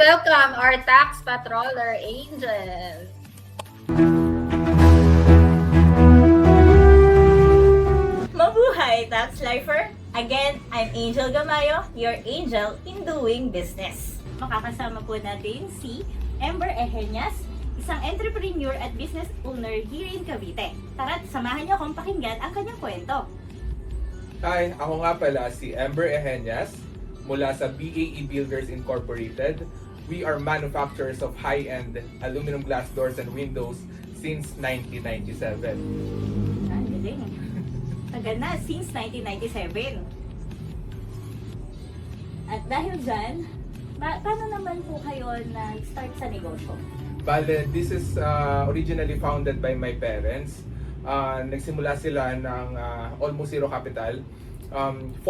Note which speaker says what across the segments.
Speaker 1: welcome our tax patroller, Angel.
Speaker 2: Mabuhay, Tax Lifer! Again, I'm Angel Gamayo, your angel in doing business. Makakasama po natin si Ember Eheñas, isang entrepreneur at business owner here in Cavite. Tara't samahan niyo akong pakinggan ang kanyang kwento.
Speaker 3: Hi, ako nga pala si Ember Eheñas mula sa BAE Builders Incorporated. We are manufacturers of high-end aluminum glass doors and windows since 1997.
Speaker 2: Ang galing. Tagal na, since 1997. At dahil dyan, paano naman po kayo nag-start sa negosyo?
Speaker 3: Bale, this is originally founded by my parents. Nagsimula sila ng almost zero capital. 4,000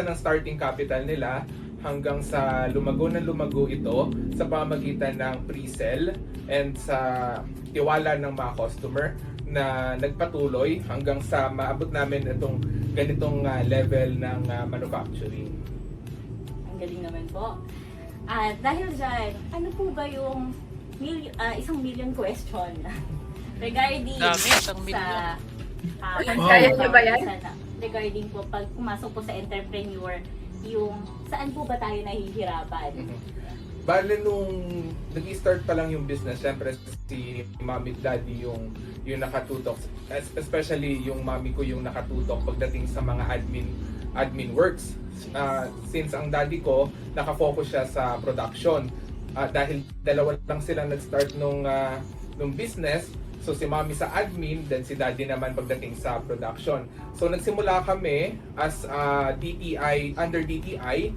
Speaker 3: ang starting capital nila hanggang sa lumago ito sa pamamagitan ng pre-sell and sa tiwala ng mga customer na nagpatuloy hanggang sa maabot namin itong ganitong level ng manufacturing.
Speaker 2: Ang galing naman po. At dahil dyan, ano po ba yung isang million question regarding
Speaker 4: Dami, isang million.
Speaker 1: Kaya niyo ba yan?
Speaker 2: Regarding po pag pumasok po sa entrepreneur, yung saan po ba tayo nahihirapan?
Speaker 3: Bale, nung nag-start pa lang yung business, syempre si mommy at daddy yung nakatutok. Especially yung mommy ko yung nakatutok pagdating sa mga admin works. Since ang daddy ko, nakafocus siya sa production. Dahil dalawa lang silang nag-start nung business, so si mommy sa admin, then si daddy naman pagdating sa production. So nagsimula kami as DTI, under DTI,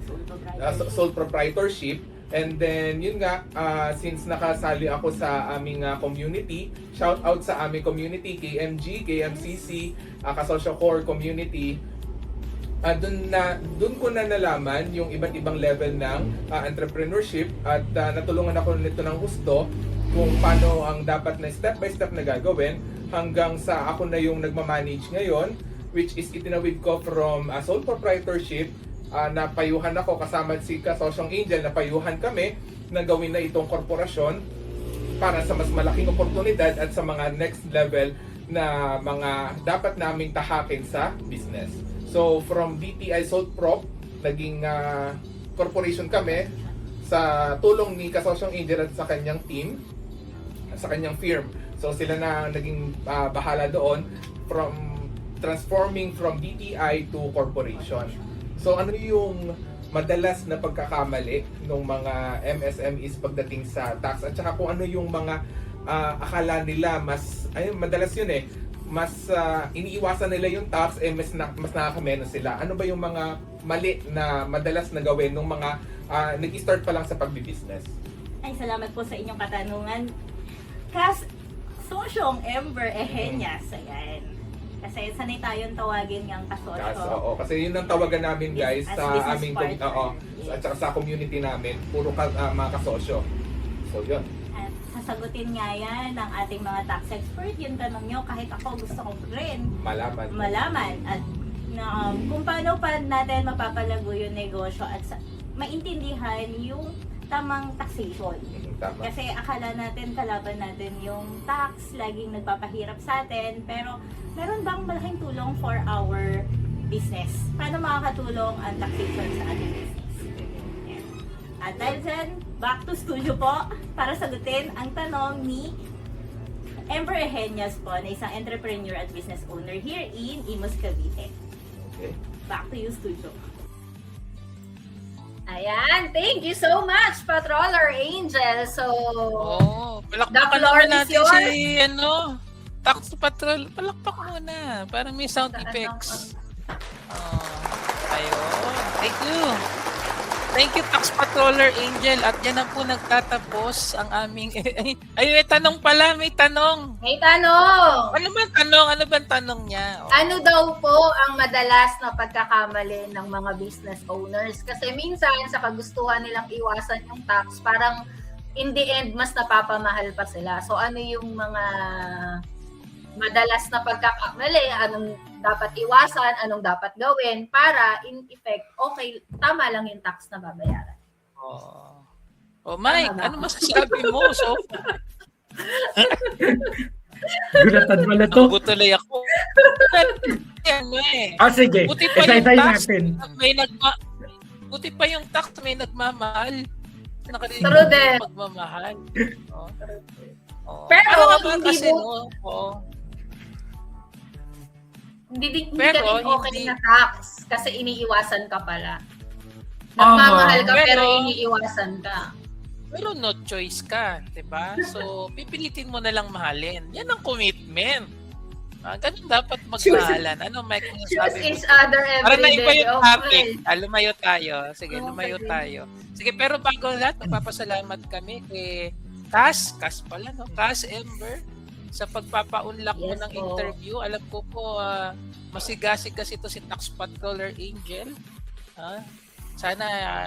Speaker 3: sole proprietorship. And then yun nga, since nakasali ako sa aming community, shout out sa aming community, KMG, KMCC, Kasosyo Core community. Doon ko na nalaman yung iba't ibang level ng entrepreneurship at natulungan ako nito ng gusto kung paano ang dapat na step by step na gagawin hanggang sa ako na yung nagmamanage ngayon, which is itinawid ko from sole proprietorship. Napayuhan ako kasama si Kasosyong Angel, napayuhan kami na gawin na itong korporasyon para sa mas malaking oportunidad at sa mga next level na mga dapat naming tahakin sa business. So from DTI Sole Prop, naging corporation kami sa tulong ni Kasosyong Angel at sa kanyang team, sa kanyang firm. So sila na naging bahala doon from transforming from DTI to corporation. So ano yung madalas na pagkakamali ng mga MSMEs pagdating sa tax at saka kung ano yung mga akala nila madalas yun mas iniiwasan nila yung tax mas nakakamenos sila. Ano ba yung mga mali na madalas na gawin ng mga nag-start pa lang sa pagbi-business?
Speaker 2: Ay, salamat po sa inyong katanungan. Sosyong Ember Eheñas, ayan. Kasi sanay tayong tawagin niyang kasosyo.
Speaker 3: Kasi yun ang tawagan namin guys
Speaker 2: As
Speaker 3: sa
Speaker 2: business
Speaker 3: aming
Speaker 2: partner.
Speaker 3: at saka sa community namin, puro mga kasosyo. So yun.
Speaker 2: At sasagutin nga yan ng ating mga tax expert. Yung tanong nyo, kahit ako gusto ko rin malaman. At kung paano pa natin mapapalago yung negosyo at maintindihan yung tamang taxation.
Speaker 3: Tama.
Speaker 2: Kasi akala natin kalaban natin yung tax, laging nagpapahirap sa atin, pero meron bang malaking tulong for our business? Paano makakatulong ang taxation sa ating business? Yan. At dahil dyan, back to studio po para sagutin ang tanong ni Ember Eheñas po na isang entrepreneur at business owner here in Imus, Cavite.
Speaker 3: Okay.
Speaker 2: Back to you, studio.
Speaker 1: Ayan, thank you so much, Patroller Angel. So,
Speaker 4: Palakpakan
Speaker 1: the floor
Speaker 4: naman
Speaker 1: is
Speaker 4: natin
Speaker 1: yours.
Speaker 4: si Tax Patrol. Palakpak muna. Parang may sound effects. Ayun. Thank you. Thank you, Tax Patroller Angel. At yan na po nagtatapos ang aming... Ay, may tanong pala. May tanong.
Speaker 1: May tanong.
Speaker 4: Ano ba tanong? Ano ba tanong niya?
Speaker 1: Ano daw po ang madalas na pagkakamali ng mga business owners? Kasi minsan sa kagustuhan nilang iwasan yung tax, parang in the end mas napapamahal pa sila. So ano yung mga madalas na pagkakamali, anong dapat iwasan, anong dapat gawin para in effect, okay, tama lang yung tax na babayaran.
Speaker 4: O Mike,
Speaker 1: Tama ba
Speaker 4: ano
Speaker 1: ako?
Speaker 4: masasabi mo? So,
Speaker 5: Gulatan pala to.
Speaker 4: nagutuloy ako. Ano eh.
Speaker 5: Sige.
Speaker 4: Buti pa yung
Speaker 5: Isa-isahin
Speaker 4: tax,
Speaker 5: natin.
Speaker 4: buti pa yung tax may nagmamahal. Nakarinig
Speaker 1: True
Speaker 4: ko
Speaker 1: din.
Speaker 4: yung pagmamahal. Oo. Oo.
Speaker 1: Pero
Speaker 4: Ano nga ba
Speaker 1: hindi
Speaker 4: kasi,
Speaker 1: mo-
Speaker 4: no? Oo.
Speaker 1: Hindi
Speaker 4: Pero,
Speaker 1: ka rin okay
Speaker 4: hindi-
Speaker 1: na tax kasi iniiwasan ka pala. Nagmamahal ka pero
Speaker 4: Pero-
Speaker 1: iniiwasan ka.
Speaker 4: Pero no choice ka, 'di ba? So, pipilitin mo na lang mahalin. Yan ang commitment. Ganun dapat magmahalan. Ano, Mike,
Speaker 1: Choose
Speaker 4: sabi mo?
Speaker 1: each other
Speaker 4: Para
Speaker 1: every
Speaker 4: na iba
Speaker 1: day.
Speaker 4: yung
Speaker 1: Okay.
Speaker 4: topic. Lumayo tayo. Sige,
Speaker 1: Okay.
Speaker 4: lumayo tayo. Sige, pero bago ang lahat, magpapasalamat kami kay Cass pala, no? Cass Ember, sa pagpapaunlak mo
Speaker 1: Yes
Speaker 4: ng
Speaker 1: po.
Speaker 4: interview. Alam ko po, masigasig kasi ito si Tax Patroller Angel. Sana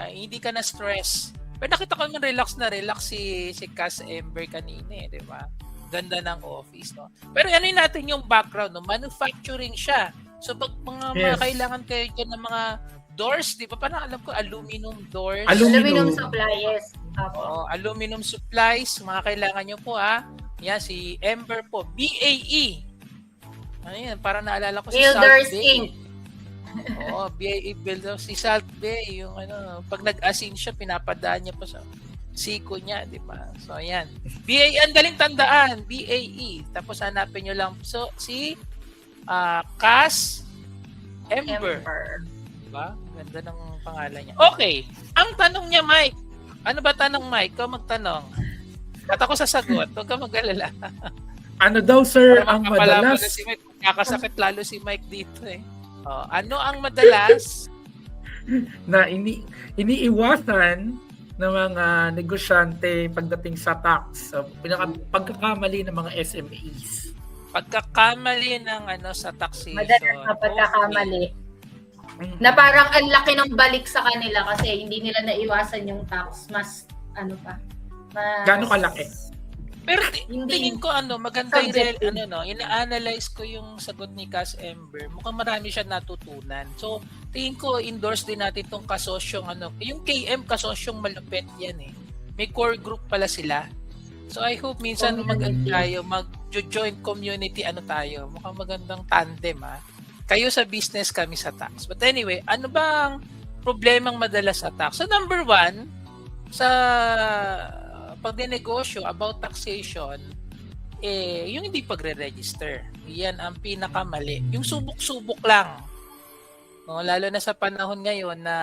Speaker 4: hindi ka na stress. Pero nakita ko naman relax si Cass Ember kanina, di ba? Ganda ng office, no? Pero ano natin yung background, no? Manufacturing siya. So pag mga
Speaker 5: Yes.
Speaker 4: kailangan kayo dyan ng mga doors, di ba? Parang alam ko, aluminum doors.
Speaker 1: Aluminum supplies. Apo.
Speaker 4: Aluminum supplies, mga kailangan nyo po, Yan, si Ember po, BAE. Ayan, parang naalala ko si
Speaker 1: Builders
Speaker 4: Salt Bay.
Speaker 1: Inc.
Speaker 4: Oo, BAE Builders. Si Salt Bay, yung pag nag-asin siya, pinapadaan niya pa sa siko niya, di ba? So, ayan. BAE, ang daling tandaan, BAE. Tapos hanapin nyo lang. So, si Cass Ember. Diba? Ganda ng pangalan niya. Okay. Ang tanong niya, Mike. Ano ba tanong, Mike? Ikaw magtanong. At ako sasagot. Huwag ka mag-alala.
Speaker 5: Ano daw, sir,
Speaker 4: Para
Speaker 5: ang
Speaker 4: makapalaban
Speaker 5: madalas
Speaker 4: na si Mike. Kakasakit lalo si Mike dito eh. Ano ang madalas
Speaker 5: na iniiwasan ng mga negosyante pagdating sa tax? So, pagkakamali ng mga SMEs.
Speaker 4: pagkakamali ng sa taxation?
Speaker 1: Madalas na pagkakamali. Na parang ang laki ng balik sa kanila kasi hindi nila naiwasan yung tax. Mas,
Speaker 5: Gaano kalaki?
Speaker 4: Pero
Speaker 1: Hindi.
Speaker 4: tingin ko maganda yung
Speaker 1: Subjective.
Speaker 4: ina-analyze ko yung sagot ni Cass Ember. Mukhang marami siya natutunan. So, tingin ko endorse din natin tong kasosyong yung KM kasosyong malupit yan eh. May core group pala sila. So, I hope minsan mag-join community tayo. Mukhang magandang tandem Kayo sa business, kami sa tax. But anyway, ano bang problemang madalas sa tax? So, number one, sa pagdenegosyo about taxation, yung hindi pagre-register. Yan ang pinakamali. Yung subok-subok lang. No, lalo na sa panahon ngayon na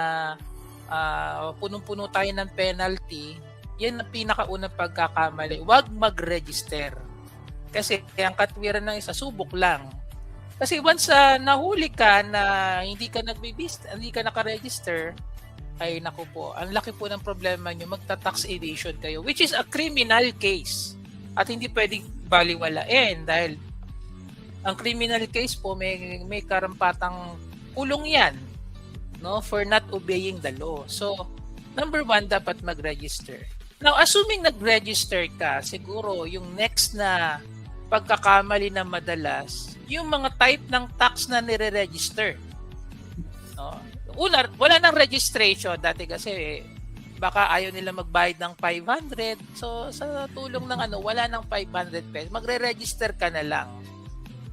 Speaker 4: punong-puno tayo ng penalty, yan ang pinakaunang pagkakamali. Huwag mag-register. Kasi ang katwiran ng isa, subok lang. Kasi once nahuli ka na hindi ka hindi ka naka-register, ay naku po, ang laki po ng problema nyo, magta-tax evasion kayo, which is a criminal case. At hindi pwedeng baliwalain dahil ang criminal case po may karampatang kulong yan, no, for not obeying the law. So, number one, dapat mag-register. Now, assuming nag-register ka, siguro yung next na pagkakamali na madalas, yung mga type ng tax na nire-register. No? Una, wala nang registration dati kasi baka ayaw nila magbayad ng 500. So sa tulong ng wala nang 500 pesos, magre-register ka na lang.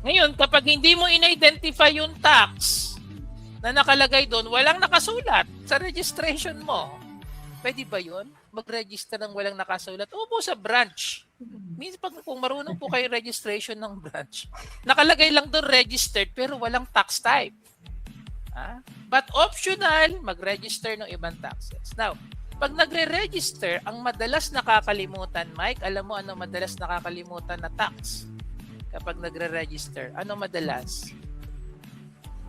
Speaker 4: Ngayon, kapag hindi mo in-identify yung tax na nakalagay doon, walang nakasulat sa registration mo. Pwede ba 'yun? Mag-register ng walang nakasulat? Opo, sa branch. Means kung marunong po kayo registration ng branch, nakalagay lang doon registered pero walang tax type. But optional, mag-register ng ibang taxes. Now, pag nagre-register, ang madalas nakakalimutan, Mike, alam mo ano madalas nakakalimutan na tax? Kapag nagre-register, ano madalas?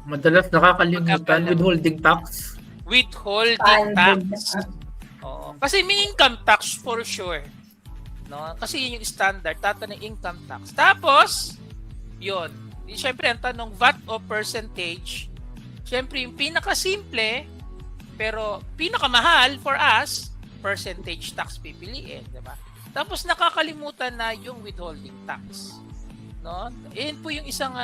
Speaker 5: Madalas nakakalimutan withholding tax.
Speaker 4: Withholding tax. Oo. Kasi may income tax for sure. No? Kasi yun yung standard, tatanong income tax. Tapos, yun. Siyempre, ang tanong, VAT o percentage? Siyempre, yung pinakasimple, pero pinakamahal for us, percentage tax pipiliin, di ba? Tapos nakakalimutan na yung withholding tax. No? Yan po yung isang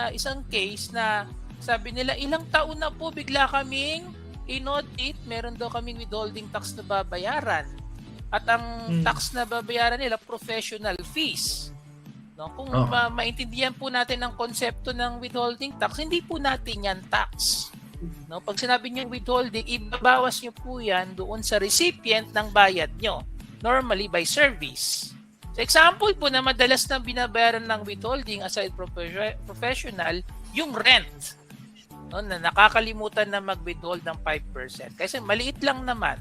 Speaker 4: case na sabi nila, ilang taon na po bigla kaming in-audit, meron daw kaming withholding tax na babayaran. At ang tax na babayaran nila, professional fees. No? Kung maintindihan po natin ang konsepto ng withholding tax, hindi po natin yan tax. No? Pag sinabi niyo withholding, ibabawas niyo po yan doon sa recipient ng bayad niyo. Normally by service. So example po na madalas na binabayaran ng withholding aside professional, yung rent. No? Na nakakalimutan na mag-withhold ng 5%. Kasi maliit lang naman,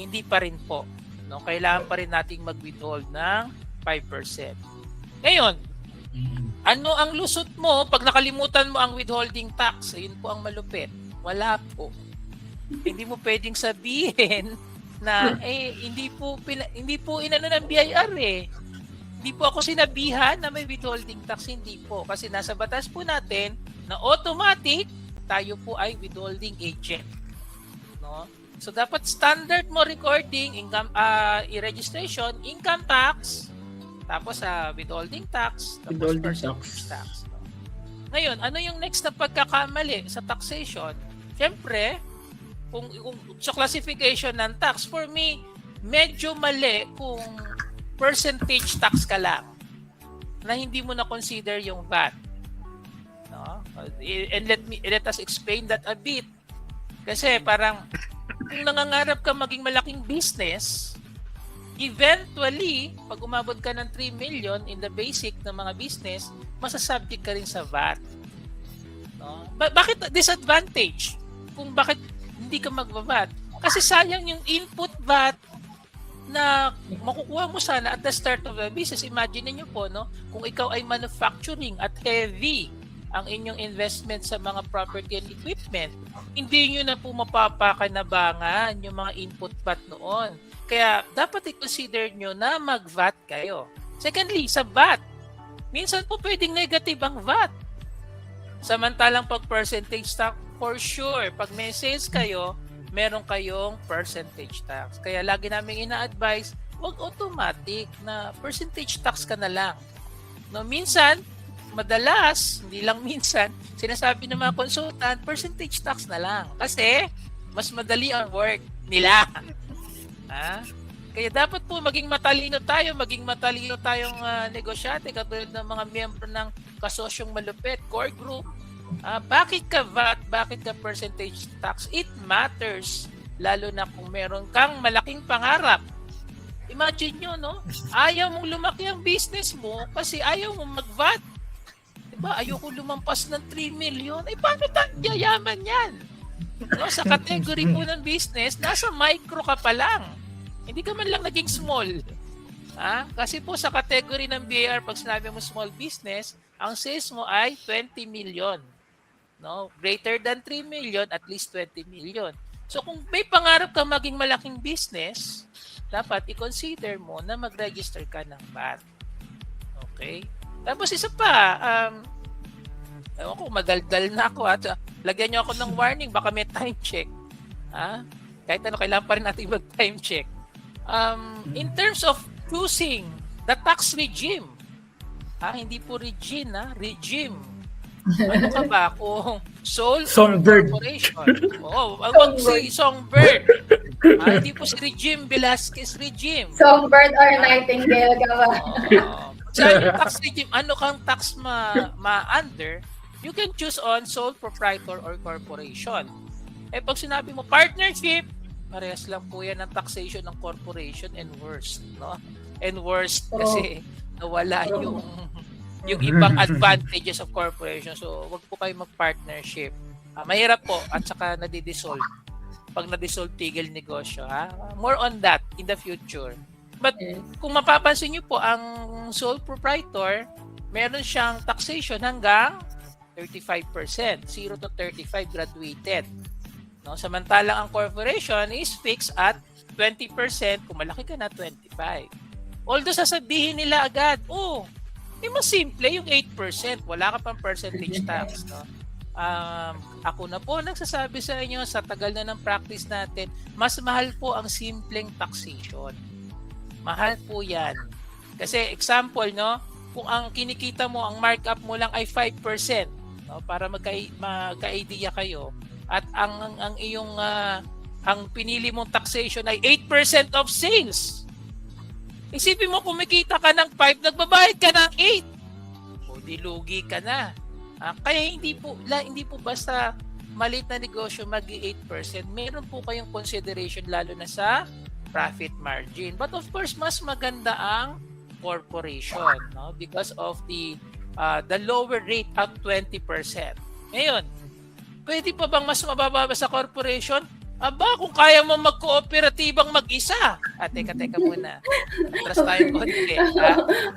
Speaker 4: hindi pa rin po. No? Kailangan pa rin nating mag-withhold ng 5%. Ngayon, ano ang lusot mo pag nakalimutan mo ang withholding tax? Ayun po ang malupit. Wala po. Hindi mo pwedeng sabihin na hindi po inano ng BIR eh. Hindi po ako sinabihan na may withholding tax, hindi po. Kasi nasa batas po natin na automatic tayo po ay withholding agent. No? So dapat standard mo recording, income i-registration, income tax, tapos withholding tax, tapos
Speaker 5: Withholding
Speaker 4: percentage tax. No? Ngayon, ano yung next na pagkakamali sa taxation? Siyempre, kung sa classification ng tax, for me, medyo mali kung percentage tax ka lang na hindi mo na consider yung VAT. No? And let us explain that a bit. Kasi parang kung nangangarap ka maging malaking business, eventually, pag umabot ka ng 3 million in the basic ng mga business, masasubject ka rin sa VAT. No? Bakit disadvantage? Kung bakit hindi ka magbabat? Kasi sayang yung input VAT na makukuha mo sana at the start of the business. Imagine niyo po, no? Kung ikaw ay manufacturing at heavy ang inyong investment sa mga property and equipment, hindi nyo na po mapapakanabangan yung mga input VAT noon. Kaya dapat i-consider nyo na mag-VAT kayo. Secondly, sa VAT, minsan po pwedeng negative ang VAT. Samantalang pag percentage tax, for sure, pag may sales kayo, meron kayong percentage tax. Kaya lagi namin ina-advise, huwag automatic na percentage tax ka na lang. No, minsan, madalas, hindi lang minsan, sinasabi ng mga consultant, percentage tax na lang. Kasi, mas madali ang work nila. Kaya dapat po maging matalino tayong negosyante katulad ng mga miyembro ng kasosyong malupit, core group. Bakit ka VAT? Bakit ka percentage tax? It matters. Lalo na kung meron kang malaking pangarap. Imagine nyo, no? Ayaw mong lumaki ang business mo kasi ayaw mong mag-VAT. Diba? Ayaw ko lumampas ng 3 million. Paano tayo yayaman yan? No? Sa category po ng business, nasa micro ka pa lang. Hindi ka man lang naging small. Kasi po sa category ng BIR, pag sinabi mo small business, ang sales mo ay 20 million. No? Greater than 3 million, at least 20 million. So kung may pangarap ka maging malaking business, dapat i-consider mo na mag-register ka ng VAT. Okay? Tapos isa pa, ewan ko, madaldal na ako at lagyan nyo ako ng warning, baka may time check. Kahit ano, kailangan pa rin natin mag-time check. In terms of choosing the tax regime, hindi po regime, regime. Ano ka ba kung sole
Speaker 5: Songbird
Speaker 4: corporation? Wag si Songbird. Hindi po si Regime Velasquez regime.
Speaker 1: Songbird or Nightingale ka ba?
Speaker 4: Sa yung tax regime, ano kang tax ma-under, you can choose on sole proprietor or corporation. Pag sinabi mo partnership, parehas lang po yan ang taxation ng corporation and worst, no? And worst kasi nawala yung ibang advantages of corporation. So, wag po kayo mag-partnership. Mahirap po at saka nadi-dissolve. Pag na-dissolve, tigil negosyo. More on that in the future. But kung mapapansin niyo po, ang sole proprietor, meron siyang taxation hanggang 35%. 0 to 35 graduated. No? Samantalang ang corporation is fixed at 20%. Kung malaki ka na, 25%. Although sasabihin nila agad, mas simple yung 8%. Wala ka pang percentage tax. No? Ako na po nagsasabi sa inyo, sa tagal na ng practice natin, mas mahal po ang simpleng taxation. Mahal po yan. Kasi example, no, kung ang kinikita mo, ang markup mo lang ay 5%, no, para magka-idea kayo, at ang iyong ang pinili mong taxation ay 8% of sales. Isipin mo, kumikita ka ng 5, nagbabayad ka ng 8. O di lugi ka na. Kaya hindi po basta maliit na negosyo mag-8%. Meron po kayong consideration lalo na sa profit margin. But of course, mas maganda ang corporation, no? Because of the lower rate at 20%. Ngayon, pwede pa bang mas mababa sa corporation? Aba, kung kaya mo mag-kooperatibang mag-isa. Teka muna. Atras tayo konti.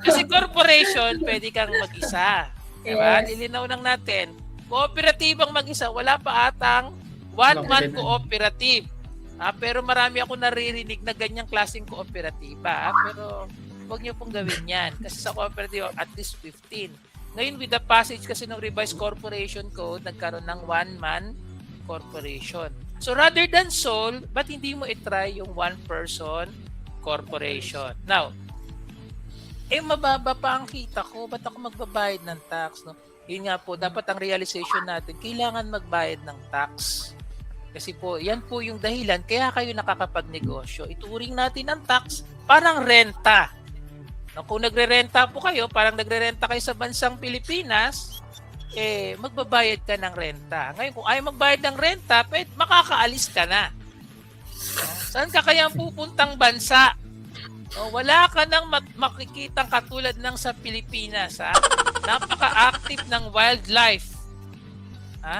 Speaker 4: Kasi corporation, pwede kang mag-isa. Diba?
Speaker 1: Yes.
Speaker 4: Nilinaw lang natin. Kooperatibang mag-isa, wala pa atang one-man cooperative. Pero marami ako naririnig na ganyang klaseng kooperatiba. Pero huwag niyo pong gawin yan. Kasi sa cooperative, at least 15. Ngayon, with the passage kasi ng revised corporation code, nagkaroon ng one-man corporation. So rather than sole, ba't hindi mo i-try yung one-person corporation? Now, mababa pa ang kita ko, ba't ako magbabayad ng tax? No? Yun nga po, dapat ang realization natin, kailangan magbayad ng tax. Kasi po, yan po yung dahilan, kaya kayo nakakapagnegosyo. Ituring natin ang tax parang renta. No, kung nagre-renta po kayo, parang nagre-renta kayo sa bansang Pilipinas, magbabayad ka ng renta. Ngayon, kung ayaw magbayad ng renta, makakaalis ka na. No? Saan ka kaya pupuntang bansa? No, wala ka nang makikitang katulad ng sa Pilipinas. Napaka-active ng wildlife.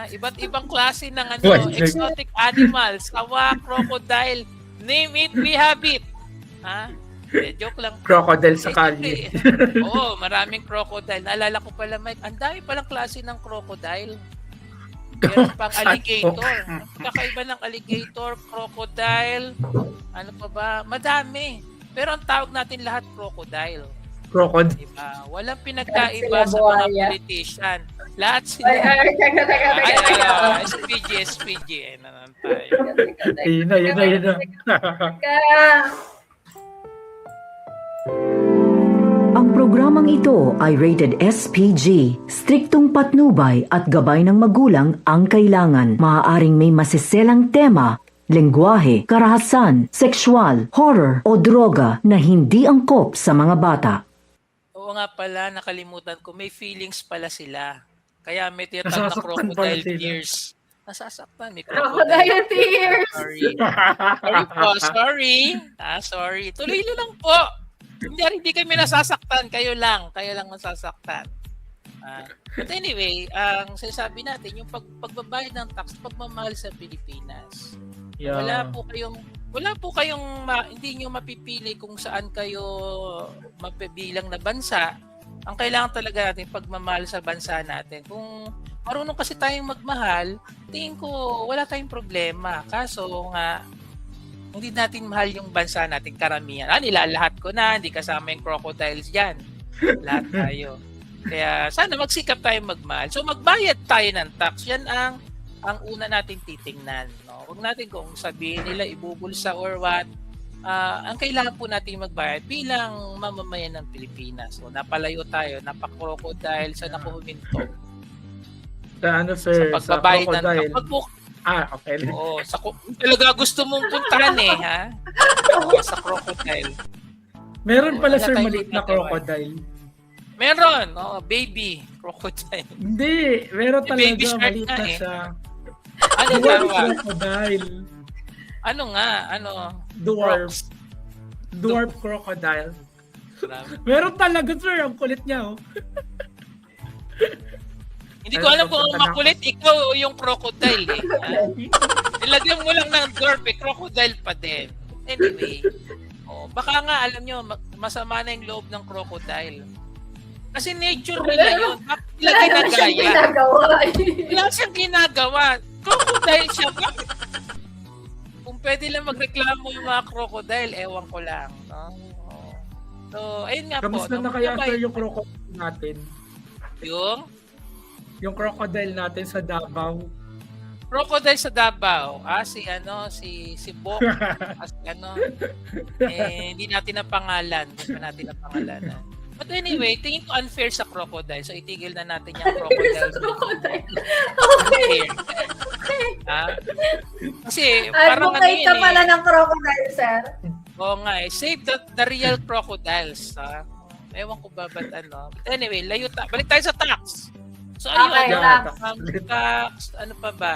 Speaker 4: Iba't ibang klase ng exotic animals, kawa, crocodile, name it, we have it. Joke lang.
Speaker 5: Crocodile sa kalye.
Speaker 4: Oo, maraming crocodile. Naalala ko pala, Mike, ang dami palang klase ng crocodile. Meron pang alligator. Kakaiba ng alligator, crocodile, ano pa ba? Madami. Pero ang tawag natin lahat crocodile.
Speaker 5: Crocodile.
Speaker 4: Diba? Walang pinagkaiba sa mga politician. Lahat sila.
Speaker 1: Teka.
Speaker 4: SPG. Nanan tayo.
Speaker 5: Yun na.
Speaker 6: Ang programang ito ay rated SPG. Striktong patnubay at gabay ng magulang ang kailangan. Maaaring may masiselang tema, lengguwahe, karahasan, sexual, horror o droga na hindi angkop sa mga bata.
Speaker 4: Oo nga pala, nakalimutan ko. May feelings pala sila. Kaya may tinatawag na
Speaker 5: Nasasaktan pala
Speaker 4: crocodile
Speaker 5: sila.
Speaker 4: tears. Nasasaktan. May
Speaker 1: Crocodile tears.
Speaker 4: Sorry. Sorry po. Sorry. Tuloy nyo lang po. Hindi kami nasasaktan. Kayo lang nasasaktan. But anyway, ang sinasabi natin, yung pagbabayad ng tax, pagmamahal sa Pilipinas.
Speaker 5: Yeah.
Speaker 4: Wala po kayong hindi nyo mapipili kung saan kayo mapibilang na bansa. Ang kailangan talaga natin pagmamahal sa bansa natin. Kung marunong kasi tayong magmahal, tingin ko wala tayong problema. Kaso nga, hindi natin mahal yung bansa natin karamihan. Nilalahat ko na, hindi kasama yung crocodiles dyan. Lahat tayo. Kaya sana magsikap tayong magmahal. So magbayad tayo ng tax. Yan ang una natin titingnan. No? Huwag natin kung sabihin nila ibubulsa or what. Ang kailangan po natin magbayad bilang mamamayan ng Pilipinas. So napalayo tayo, napaka-crocodile sa nakuhuminto.
Speaker 5: Sa sir?
Speaker 4: Sa pagbabayad ng
Speaker 5: crocodile.
Speaker 4: tax.
Speaker 5: Okay.
Speaker 4: Oo, talaga gusto mong puntahan ha? Oo, sa crocodile.
Speaker 5: Meron pala
Speaker 4: Wala
Speaker 5: sir
Speaker 4: tayong
Speaker 5: maliit na
Speaker 4: magagawa.
Speaker 5: crocodile.
Speaker 4: Meron, baby crocodile.
Speaker 5: Hindi, meron
Speaker 4: May baby
Speaker 5: talaga
Speaker 4: shark
Speaker 5: maliit
Speaker 4: nga
Speaker 5: na
Speaker 4: eh.
Speaker 5: siya.
Speaker 4: Ano
Speaker 5: Dwarf
Speaker 4: tawag?
Speaker 5: crocodile.
Speaker 4: Ano nga?
Speaker 5: Dwarf.
Speaker 4: Rocks.
Speaker 5: Dwarf crocodile.
Speaker 4: Grabe.
Speaker 5: Meron talaga sir, ang kulit niya.
Speaker 4: Hindi ko alam kung makulit ikaw o yung crocodile eh. Nilagyan mo lang ng dwarf crocodile pa din. Anyway, baka nga alam nyo, masama na yung loob ng crocodile. Kasi nature nila yun. Bakit nila ginagaya? Wala siyang ginagawa. Crocodile siya. Bakit? Kung pwede lang magreklamo yung mga crocodile, ewan ko lang. No? So, ayun nga po.
Speaker 5: Kamusta na kaya sir yung crocodile natin? Yung crocodile natin sa Davao.
Speaker 4: Crocodile sa Davao. Si Bok. Hindi natin na pangalan. Hindi pa natin na pangalan. But anyway, tingin ko unfair sa crocodile. So, itigil na natin yung crocodile.
Speaker 1: Okay.
Speaker 4: Ah, kasi parang
Speaker 1: Advocate ka
Speaker 4: yun
Speaker 1: pala ng crocodile, sir.
Speaker 4: Oo nga save the real crocodiles. Ewan ko ba ba't ano. But anyway, balik tayo sa tax. So ayun,
Speaker 1: Okay,
Speaker 5: tax.
Speaker 4: tax, ano pa ba?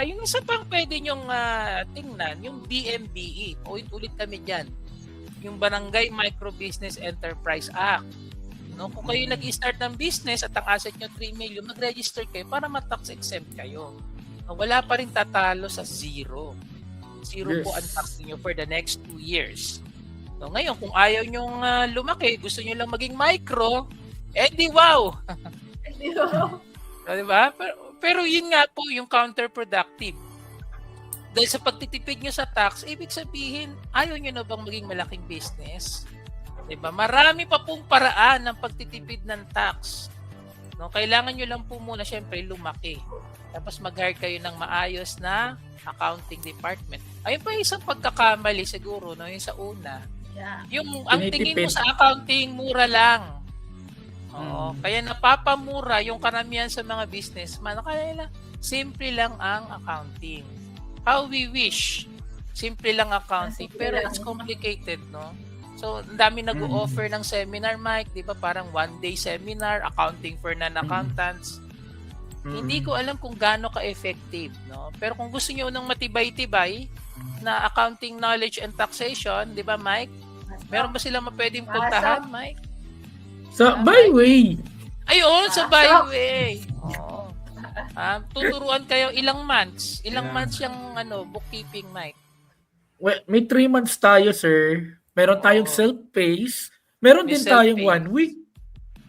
Speaker 4: Yung isa pang pwede nyong tingnan, yung BMBE. Ulit kami dyan. Yung Barangay Micro Business Enterprise Act. No? Kung kayo nag-start ng business at ang asset nyo 3 million, mag-register kayo para ma-tax exempt kayo. Wala pa rin tatalo sa zero. Zero
Speaker 5: Yes.
Speaker 4: po ang tax niyo for the next 2 years. So ngayon, kung ayaw nyong lumaki, gusto nyo lang maging micro, di wow! So, diba? Pero yun nga po yung counterproductive. Dahil sa pagtitipid nyo sa tax, ibig sabihin, ayaw nyo na bang maging malaking business? Diba? Marami pa pong paraan ng pagtitipid ng tax. No? Kailangan nyo lang po muna, syempre, lumaki. Tapos mag-hire kayo ng maayos na accounting department. Ayun pa isang pagkakamali siguro, no? Yung sa una.
Speaker 1: Yeah.
Speaker 4: Yung ang tingin mo
Speaker 5: Tinitipid.
Speaker 4: sa accounting, mura lang. Oo. Kaya napapamura yung karamihan sa mga businessman. Kaya simple lang ang accounting. How we wish. Simple lang accounting.
Speaker 1: Simple
Speaker 4: Pero
Speaker 1: lang.
Speaker 4: it's complicated, no? So, ang dami nag-o-offer ng seminar, Mike. Di ba? Parang one-day seminar, accounting for non-accountants. Hindi ko alam kung gaano ka-effective, no? Pero kung gusto niyo ng matibay-tibay na accounting knowledge and taxation, di ba, Mike? Meron ba silang pwedeng puntahan, Mike?
Speaker 5: Sa byway.
Speaker 4: Ayun, sa byway. Oo. Tuturuan kayo ilang months. Ilang
Speaker 5: Yeah.
Speaker 4: months yung bookkeeping, Mike.
Speaker 5: Well, may 3 months tayo, sir. Meron tayong
Speaker 4: Oo.
Speaker 5: self-paced. Meron
Speaker 4: May
Speaker 5: din tayong
Speaker 4: self-paced.
Speaker 5: 1 week.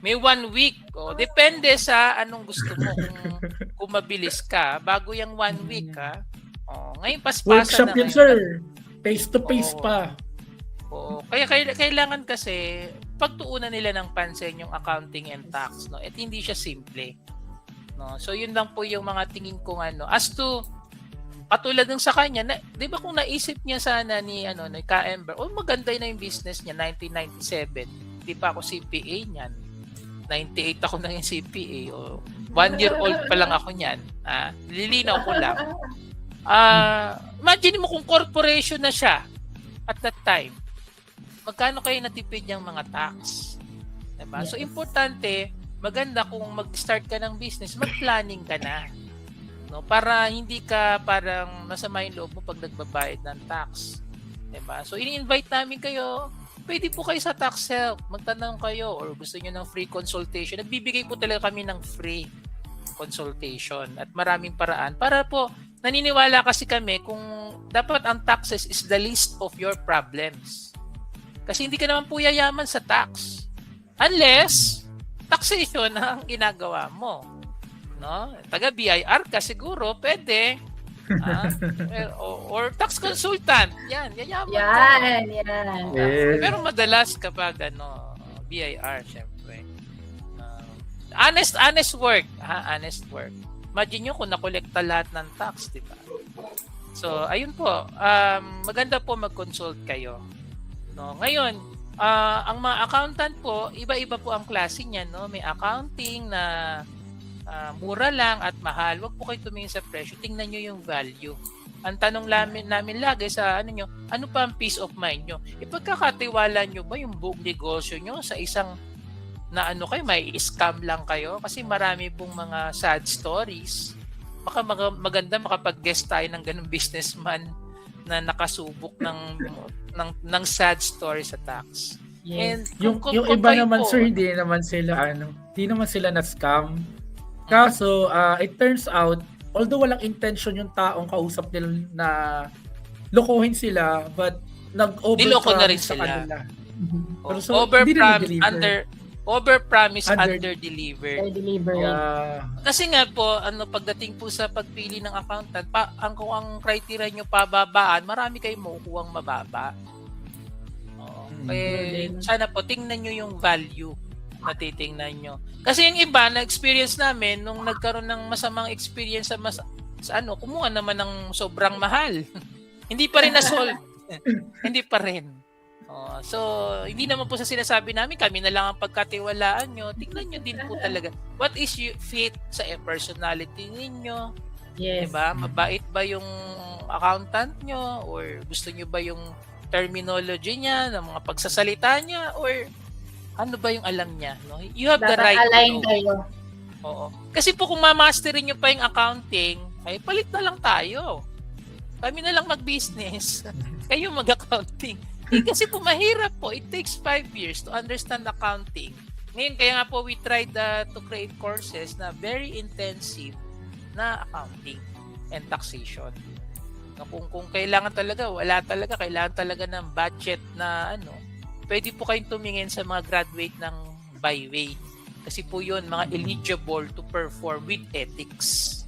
Speaker 4: May 1 week. Depende sa anong gusto mo. Kung mabilis ka. Bago yung 1 week, ha? Ngayon, paspasan
Speaker 5: Workshop
Speaker 4: na
Speaker 5: yun,
Speaker 4: ngayon.
Speaker 5: sir. Face-to-face
Speaker 4: Oo.
Speaker 5: pa.
Speaker 4: Oo. Kaya kailangan kasi pagtuunan nila ng pansin yung accounting and tax, no? At hindi siya simple. No? So yun lang po yung mga tingin kong as to katulad ng sa kanya, 'di ba kung naisip niya sana ni Ka Ember, maganda na yung business niya 1997. Hindi pa ako CPA niyan. 98 ako na yung CPA. 1 year old pa lang ako niyan. Lilinaw ko lang. Imagine mo kung corporation na siya at that time. Magkano kayo natipid yung mga tax? Diba? So, importante, maganda kung mag-start ka ng business, mag-planning ka na. No? Para hindi ka parang masama yung loob mo pag nagbabayad ng tax. Diba? So, ini-invite namin kayo. Pwede po kayo sa tax help. Magtanong kayo or gusto nyo ng free consultation. Nagbibigay po talaga kami ng free consultation at maraming paraan. Para po, naniniwala kasi kami kung dapat ang taxes is the least of your problems. Kasi hindi ka naman po yayaman sa tax. Unless, taxation ang ginagawa mo. No? Taga BIR ka siguro, pwede. Or tax consultant. Yan, yayaman ka.
Speaker 1: Yan.
Speaker 5: Yes.
Speaker 4: Pero madalas kapag BIR, syempre. Honest work. Honest work. Imagine nyo kung nakolekta lahat ng tax, di ba? So, ayun po. Maganda po mag-consult kayo. No? Ngayon, ang mga accountant po, iba-iba po ang klase niyan. No? May accounting na mura lang at mahal. Huwag po kayo tumingin sa presyo. Tingnan nyo yung value. Ang tanong namin lagi sa ano pa ang peace of mind nyo? Ipagkakatiwala nyo ba yung buong negosyo nyo sa isang na kayo, may scam lang kayo? Kasi marami pong mga sad stories. Baka maganda makapag-guest tayo ng ganung businessman na nakasubok ng sad story sa tax. And
Speaker 5: Yung
Speaker 4: kung
Speaker 5: iba
Speaker 4: kayo
Speaker 5: naman,
Speaker 4: po,
Speaker 5: sir, hindi naman sila na-scam. Kaso, it turns out, although walang intention yung taong kausap nila na lokohin sila, but
Speaker 4: Niloko na rin
Speaker 5: nag-over-promise sa
Speaker 4: sila.
Speaker 5: kanila. Pero so, hindi rin
Speaker 4: overpromise,
Speaker 5: Under-
Speaker 4: under-deliver.
Speaker 1: Delivery.
Speaker 5: Kasi
Speaker 4: Kasi nga po, pagdating po sa pagpili ng accountant, kung ang criteria nyo pababaan, marami kayong makukuhang mababa. Kaya sana po, tingnan nyo yung value na titingnan nyo. Kasi yung iba, na-experience namin, nung nagkaroon ng masamang experience sa kumuha naman ng sobrang mahal. Hindi pa rin na-solve. Hindi pa rin. So, hindi naman po sa sinasabi namin, kami na lang ang pagkatiwalaan nyo. Tingnan nyo din po talaga. What is you fit sa personality ninyo?
Speaker 1: Yes.
Speaker 4: Diba? Mabait ba yung accountant nyo? Or gusto nyo ba yung terminology niya, ng mga pagsasalita niya? Or ano ba yung alam niya? No? You have the
Speaker 1: Dapat
Speaker 4: right
Speaker 1: align
Speaker 4: to know.
Speaker 1: kayo.
Speaker 4: Oo. Kasi po kung mamasterin nyo pa yung accounting, ay palit na lang tayo. Kami na lang mag-business. Kayo mag-accounting. Kasi po mahirap po. It takes 5 years to understand accounting. Ngayon, kaya nga po we tried to create courses na very intensive na accounting and taxation. Na kung kailangan talaga, kailangan talaga ng budget na pwede po kayong tumingin sa mga graduate ng Byway. Kasi po yun, mga eligible to perform with ethics.